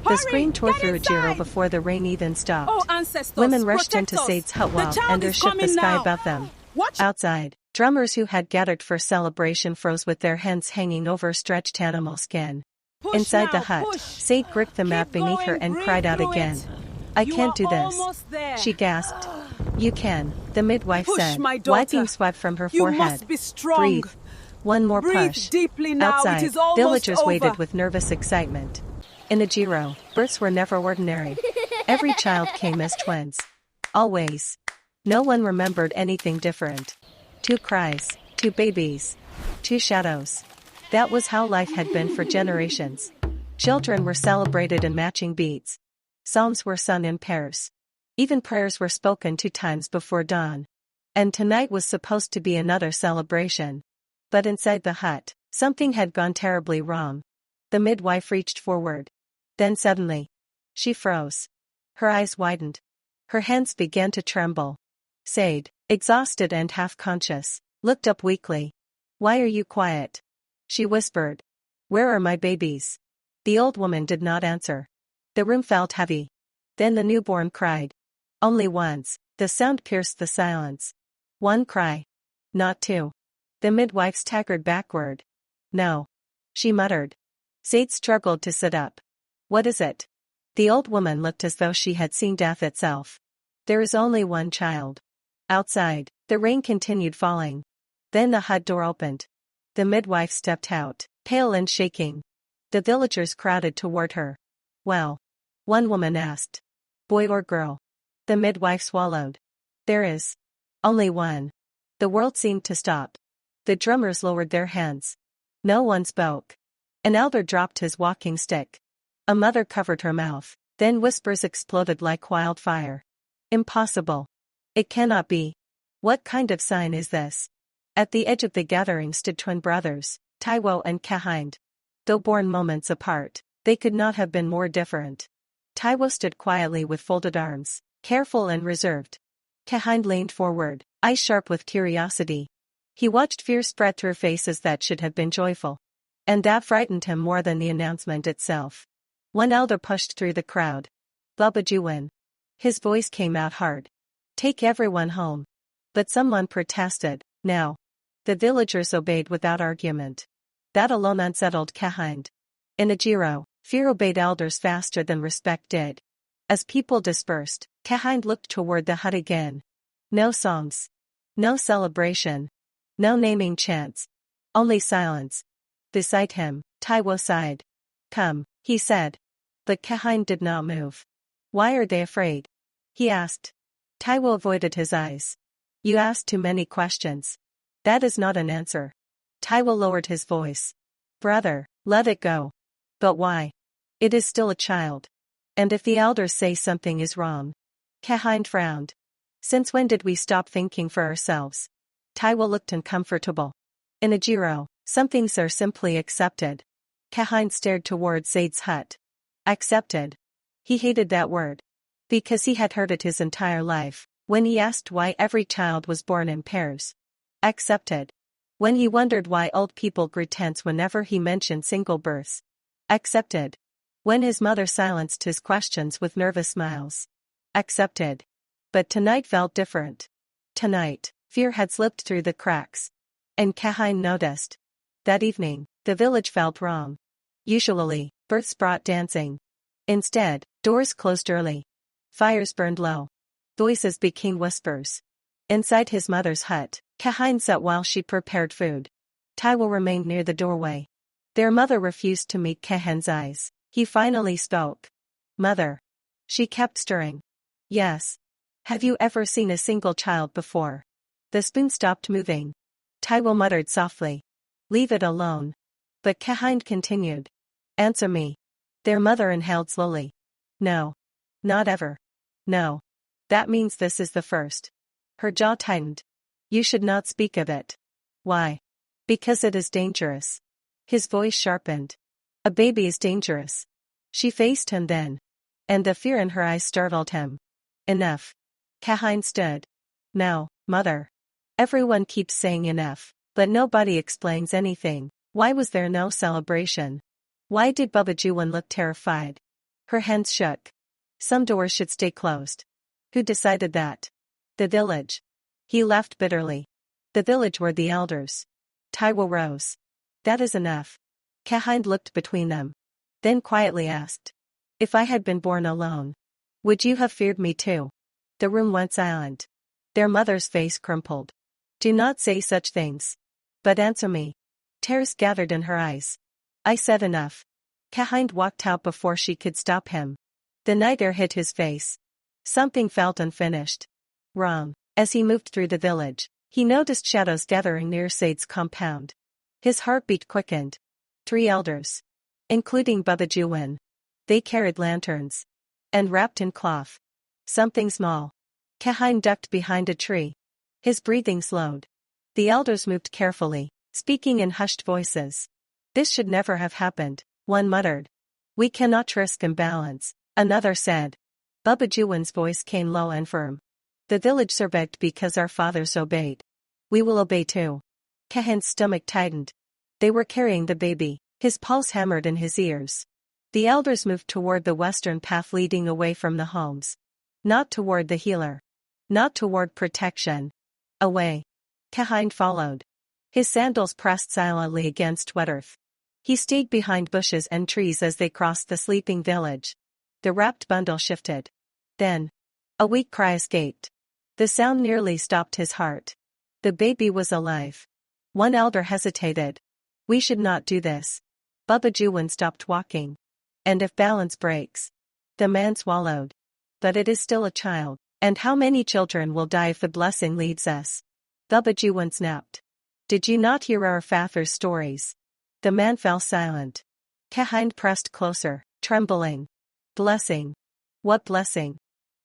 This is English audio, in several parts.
The scream tore through Ajiro before the rain even stopped. Oh, ancestors, Women rushed protect into us. Sade's hut The while child Ender is shook the coming sky now. above them. Watch. Outside, drummers who had gathered for celebration froze with their hands hanging over stretched animal skin. Push Inside now, the hut, push. Sade gripped the map Keep beneath her going, and breathe cried out through again. it. I You can't are do this. almost there. She gasped. You can, the midwife Push, said, my daughter. wiping sweat from her You forehead. must be strong. Breathe. One more Breathe push. deeply now. Outside, It is almost villagers over. waited with nervous excitement. In Ajiro, births were never ordinary. Every child came as twins. Always. No one remembered anything different. 2 cries, 2 babies, 2 shadows. That was how life had been for generations. Children were celebrated in matching beats. Psalms were sung in pairs. Even prayers were spoken 2 times before dawn. And tonight was supposed to be another celebration. But inside the hut, something had gone terribly wrong. The midwife reached forward. Then suddenly, she froze. Her eyes widened. Her hands began to tremble. Sade, exhausted and half-conscious, looked up weakly. Why are you quiet? She whispered. Where are my babies? The old woman did not answer. The room felt heavy. Then the newborn cried. Only once, the sound pierced the silence. 1 cry. Not 2. The midwife staggered backward. No. She muttered. Sade struggled to sit up. What is it? The old woman looked as though she had seen death itself. There is only 1 child. Outside, the rain continued falling. Then the hut door opened. The midwife stepped out, pale and shaking. The villagers crowded toward her. Well? One woman asked. Boy or girl? The midwife swallowed. There is only 1. The world seemed to stop. The drummers lowered their hands. No one spoke. An elder dropped his walking stick. A mother covered her mouth. Then whispers exploded like wildfire. Impossible. It cannot be. What kind of sign is this? At the edge of the gathering stood twin brothers, Taiwo and Kehinde. Though born moments apart, they could not have been more different. Taiwo stood quietly with folded arms, careful and reserved. Kehinde leaned forward, eyes sharp with curiosity. He watched fear spread through faces that should have been joyful. And that frightened him more than the announcement itself. One elder pushed through the crowd. Babajuan. His voice came out hard. Take everyone home. But someone protested. No. The villagers obeyed without argument. That alone unsettled Kehinde. In Ajiro, fear obeyed elders faster than respect did. As people dispersed, Kehinde looked toward the hut again. No songs. No celebration. No naming chants. Only silence. Beside him, Taiwo sighed. Come, he said. But Kehinde did not move. Why are they afraid? He asked. Taiwo avoided his eyes. You asked too many questions. That is not an answer. Taiwo lowered his voice. Brother, let it go. But why? It is still a child. And if the elders say something is wrong? Kehinde frowned. Since when did we stop thinking for ourselves? Taiwo looked uncomfortable. In Ajiro, some things are simply accepted. Kehinde stared toward Sade's hut. Accepted. He hated that word. Because he had heard it his entire life, when he asked why every child was born in pairs. Accepted. When he wondered why old people grew tense whenever he mentioned single births. Accepted. When his mother silenced his questions with nervous smiles. Accepted. But tonight felt different. Tonight, fear had slipped through the cracks. And Kehinde noticed. That evening, the village felt wrong. Usually, births brought dancing. Instead, doors closed early. Fires burned low. Voices became whispers. Inside his mother's hut, Kehinde sat while she prepared food. Taiwo remained near the doorway. Their mother refused to meet Kehinde's eyes. He finally spoke. Mother. She kept stirring. Yes. Have you ever seen a single child before? The spoon stopped moving. Taiwo muttered softly. Leave it alone. But Kehinde continued. Answer me. Their mother inhaled slowly. No. Not ever. No. That means this is the first. Her jaw tightened. You should not speak of it. Why? Because it is dangerous. His voice sharpened. A baby is dangerous. She faced him then. And the fear in her eyes startled him. Enough. Kehinde stood. No, mother. Everyone keeps saying enough, but nobody explains anything. Why was there no celebration? Why did Babajuan look terrified? Her hands shook. Some doors should stay closed. Who decided that? The village. He laughed bitterly. The village were the elders. Taiwo rose. That is enough. Kehinde looked between them. Then quietly asked. If I had been born alone, would you have feared me too? The room went silent. Their mother's face crumpled. Do not say such things. But answer me. Tears gathered in her eyes. I said enough. Kehinde walked out before she could stop him. The night air hit his face. Something felt unfinished. Wrong. As he moved through the village, he noticed shadows gathering near Sade's compound. His heartbeat quickened. 3 elders. Including Babajuwan. They carried lanterns. And wrapped in cloth. Something small. Kehinde ducked behind a tree. His breathing slowed. The elders moved carefully, speaking in hushed voices. This should never have happened, one muttered. We cannot risk imbalance, another said. Babajuwan's voice came low and firm. The village survived because our fathers obeyed. We will obey too. Kehinde's stomach tightened. They were carrying the baby. His pulse hammered in his ears. The elders moved toward the western path leading away from the homes. Not toward the healer. Not toward protection. Away. Kehinde followed. His sandals pressed silently against wet earth. He stayed behind bushes and trees as they crossed the sleeping village. The wrapped bundle shifted. Then, a weak cry escaped. The sound nearly stopped his heart. The baby was alive. One elder hesitated. We should not do this. Babajuwan stopped walking. And if balance breaks? The man swallowed. But it is still a child, and how many children will die if the blessing leads us? Babajuwan snapped. Did you not hear our father's stories? The man fell silent. Kehinde pressed closer, trembling. Blessing. What blessing?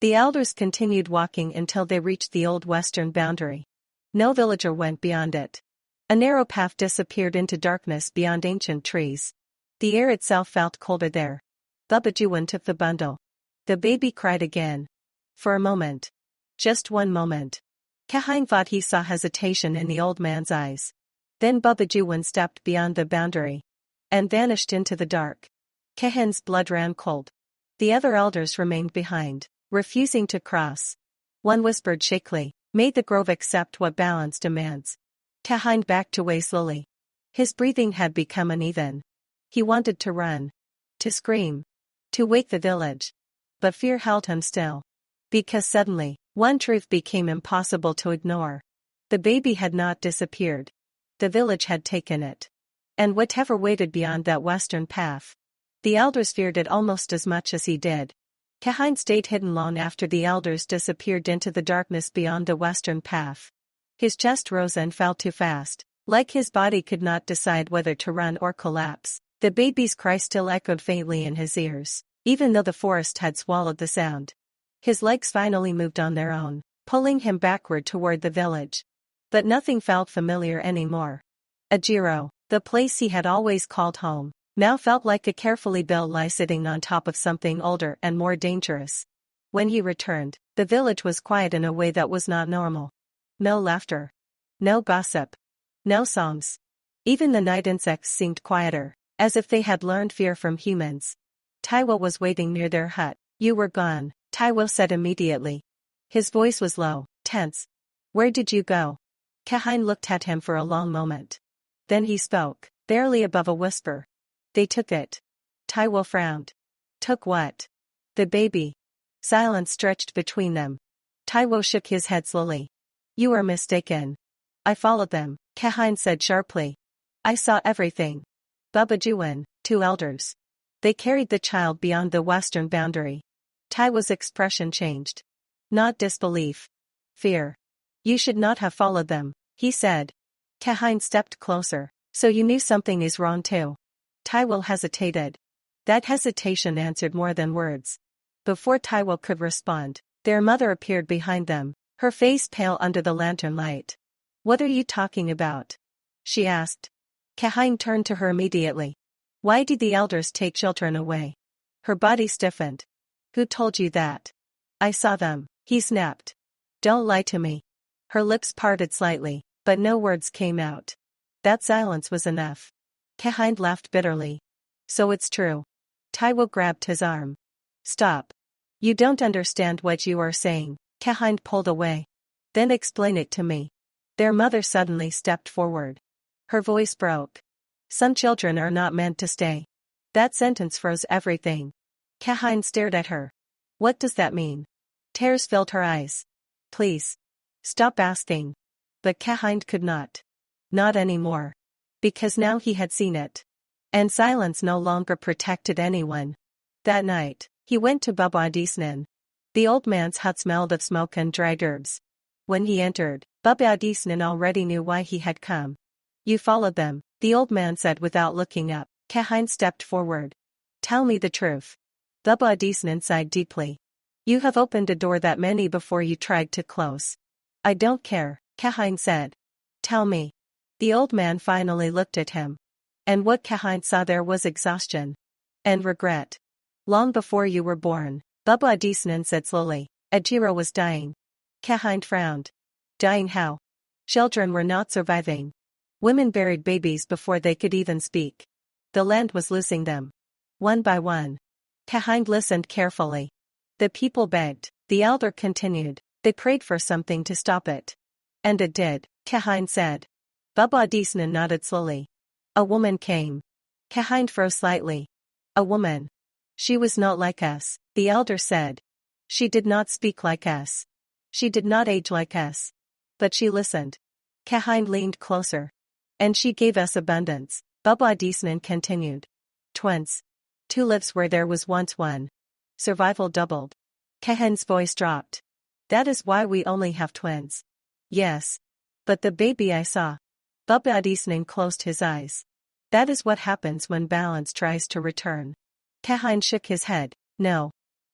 The elders continued walking until they reached the old western boundary. No villager went beyond it. A narrow path disappeared into darkness beyond ancient trees. The air itself felt colder there. Babajuwan took the bundle. The baby cried again. For a moment. Just one moment. Kehinde thought he saw hesitation in the old man's eyes. Then Babajuwan stepped beyond the boundary. And vanished into the dark. Kehinde's blood ran cold. The other elders remained behind, refusing to cross. One whispered shakily, may the grove accept what balance demands. Kehinde backed away slowly. His breathing had become uneven. He wanted to run. To scream. To wake the village. But fear held him still. Because suddenly, one truth became impossible to ignore. The baby had not disappeared. The village had taken it. And whatever waited beyond that western path. The elders feared it almost as much as he did. Kehinde stayed hidden long after the elders disappeared into the darkness beyond the western path. His chest rose and fell too fast, like his body could not decide whether to run or collapse. The baby's cry still echoed faintly in his ears, even though the forest had swallowed the sound. His legs finally moved on their own, pulling him backward toward the village. But nothing felt familiar anymore. Ajiro, the place he had always called home, now felt like a carefully built lie sitting on top of something older and more dangerous. When he returned, the village was quiet in a way that was not normal. No laughter. No gossip. No songs. Even the night insects seemed quieter, as if they had learned fear from humans. Taiwo was waiting near their hut. You were gone, Taiwo said immediately. His voice was low, tense. Where did you go? Kehinde looked at him for a long moment. Then he spoke, barely above a whisper. They took it. Taiwo frowned. Took what? The baby. Silence stretched between them. Taiwo shook his head slowly. You are mistaken. I followed them, Kehinde said sharply. I saw everything. Babajuwan, 2 elders. They carried the child beyond the western boundary. Taiwo's expression changed. Not disbelief. Fear. You should not have followed them, he said. Kehinde stepped closer. So you knew something is wrong too. Taiwo hesitated. That hesitation answered more than words. Before Taiwo could respond, their mother appeared behind them, her face pale under the lantern light. What are you talking about? She asked. Kehinde turned to her immediately. Why did the elders take children away? Her body stiffened. Who told you that? I saw them, he snapped. Don't lie to me. Her lips parted slightly, but no words came out. That silence was enough. Kehinde laughed bitterly. So it's true. Taiwo grabbed his arm. Stop. You don't understand what you are saying. Kehinde pulled away. Then explain it to me. Their mother suddenly stepped forward. Her voice broke. Some children are not meant to stay. That sentence froze everything. Kehinde stared at her. What does that mean? Tears filled her eyes. Please. Stop asking. But Kehinde could not. Not anymore. Because now he had seen it. And silence no longer protected anyone. That night, he went to Baba Adisnan. The old man's hut smelled of smoke and dried herbs. When he entered, Baba Adisnan already knew why he had come. You followed them, the old man said without looking up. Kehinde stepped forward. Tell me the truth. Baba Adisnan sighed deeply. You have opened a door that many before you tried to close. I don't care, Kehinde said. Tell me. The old man finally looked at him. And what Kehinde saw there was exhaustion. And regret. Long before you were born, Baba Adisnan said slowly, Ajiro was dying. Kehinde frowned. Dying how? Children were not surviving. Women buried babies before they could even speak. The land was losing them. One by one. Kehinde listened carefully. The people begged, the elder continued, they prayed for something to stop it. And it did, Kehinde said. Baba Adisnan nodded slowly. A woman came. Kehinde froze slightly. A woman. She was not like us, the elder said. She did not speak like us. She did not age like us. But she listened. Kehinde leaned closer. And she gave us abundance, Baba Adisnan continued. Twins. 2 lives where there was once one. Survival doubled. Kehinde's voice dropped. That is why we only have twins. Yes. But the baby I saw. Baba Adisnan closed his eyes. That is what happens when balance tries to return. Kehinde shook his head. No.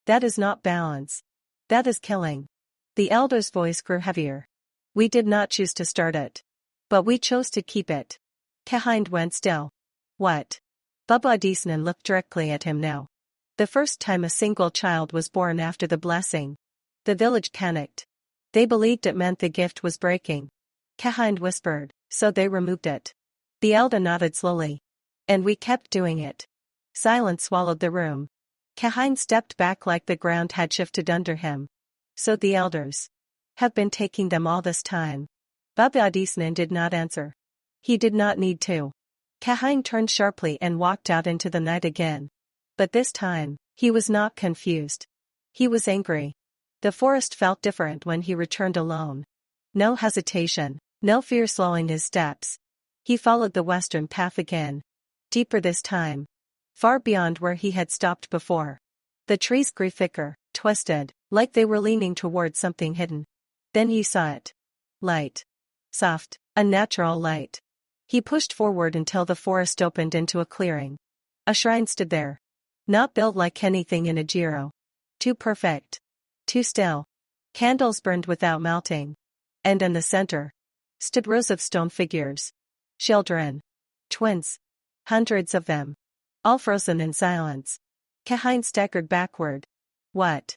That is not balance. That is killing. The elder's voice grew heavier. We did not choose to start it. But we chose to keep it. Kehinde went still. What? Baba Adisnan looked directly at him now. The first time a single child was born after the blessing. The village panicked. They believed it meant the gift was breaking. Kehinde whispered, so they removed it. The elder nodded slowly. And we kept doing it. Silence swallowed the room. Kehinde stepped back like the ground had shifted under him. So the elders have been taking them all this time. Baba Adisnan did not answer. He did not need to. Kehinde turned sharply and walked out into the night again. But this time, he was not confused. He was angry. The forest felt different when he returned alone. No hesitation, no fear slowing his steps. He followed the western path again. Deeper this time. Far beyond where he had stopped before. The trees grew thicker, twisted, like they were leaning toward something hidden. Then he saw it. Light. Soft, unnatural light. He pushed forward until the forest opened into a clearing. A shrine stood there. Not built like anything in Ajiro. Too perfect. Too still. Candles burned without melting. And in the center stood rows of stone figures. Children. Twins. Hundreds of them. All frozen in silence. Kehinde staggered backward. What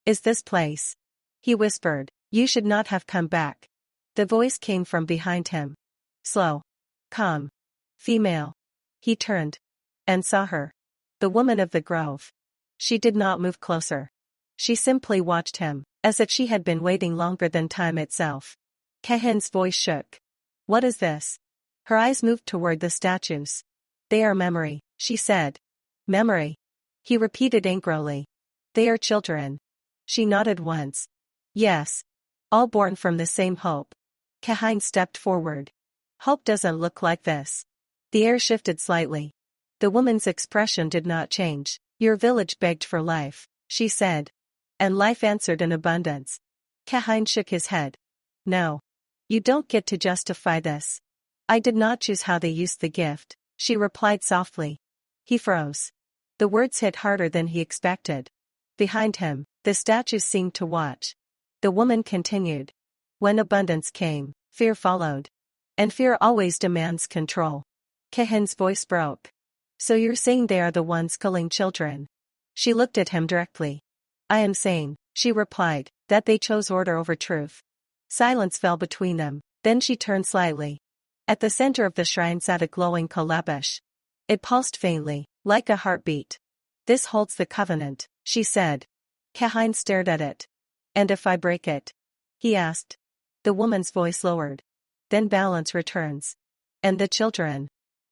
is this place? He whispered, you should not have come back. The voice came from behind him. Slow. Calm. Female. He turned. And saw her. The woman of the grove. She did not move closer. She simply watched him, as if she had been waiting longer than time itself. Kehinde's voice shook. What is this? Her eyes moved toward the statues. They are memory, she said. Memory. He repeated angrily. They are children. She nodded once. Yes. All born from the same hope. Kehinde stepped forward. Hope doesn't look like this. The air shifted slightly. The woman's expression did not change. Your village begged for life, she said. And life answered in abundance. Kehinde shook his head. No. You don't get to justify this. I did not choose how they used the gift, she replied softly. He froze. The words hit harder than he expected. Behind him, the statues seemed to watch. The woman continued. When abundance came, fear followed. And fear always demands control. Kehinde's voice broke. So you're saying they are the ones killing children? She looked at him directly. I am saying, she replied, that they chose order over truth. Silence fell between them, then she turned slightly. At the center of the shrine sat a glowing calabash. It pulsed faintly, like a heartbeat. This holds the covenant, she said. Kehinde stared at it. And if I break it? He asked. The woman's voice lowered. Then balance returns. And the children?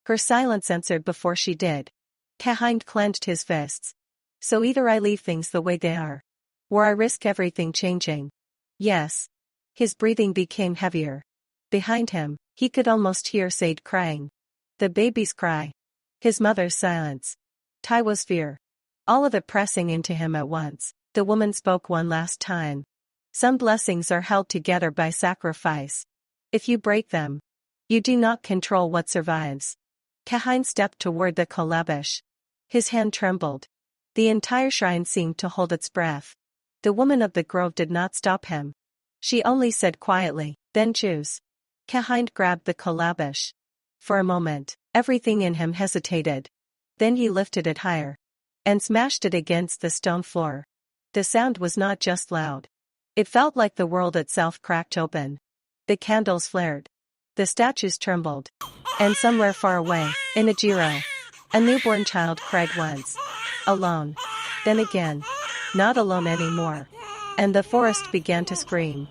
Her silence answered before she did. Kehinde clenched his fists. So either I leave things the way they are. Or I risk everything changing. Yes. His breathing became heavier. Behind him, he could almost hear Sade crying. The baby's cry. His mother's silence. Taiwo's fear. All of it pressing into him at once. The woman spoke one last time. Some blessings are held together by sacrifice. If you break them, you do not control what survives. Kehinde stepped toward the calabash. His hand trembled. The entire shrine seemed to hold its breath. The woman of the grove did not stop him. She only said quietly, then choose. Kehinde grabbed the calabash. For a moment, everything in him hesitated. Then he lifted it higher. And smashed it against the stone floor. The sound was not just loud. It felt like the world itself cracked open. The candles flared. The statues trembled. And somewhere far away, in Ajiro, a newborn child cried once. Alone. Then again. Not alone anymore. And the forest began to scream.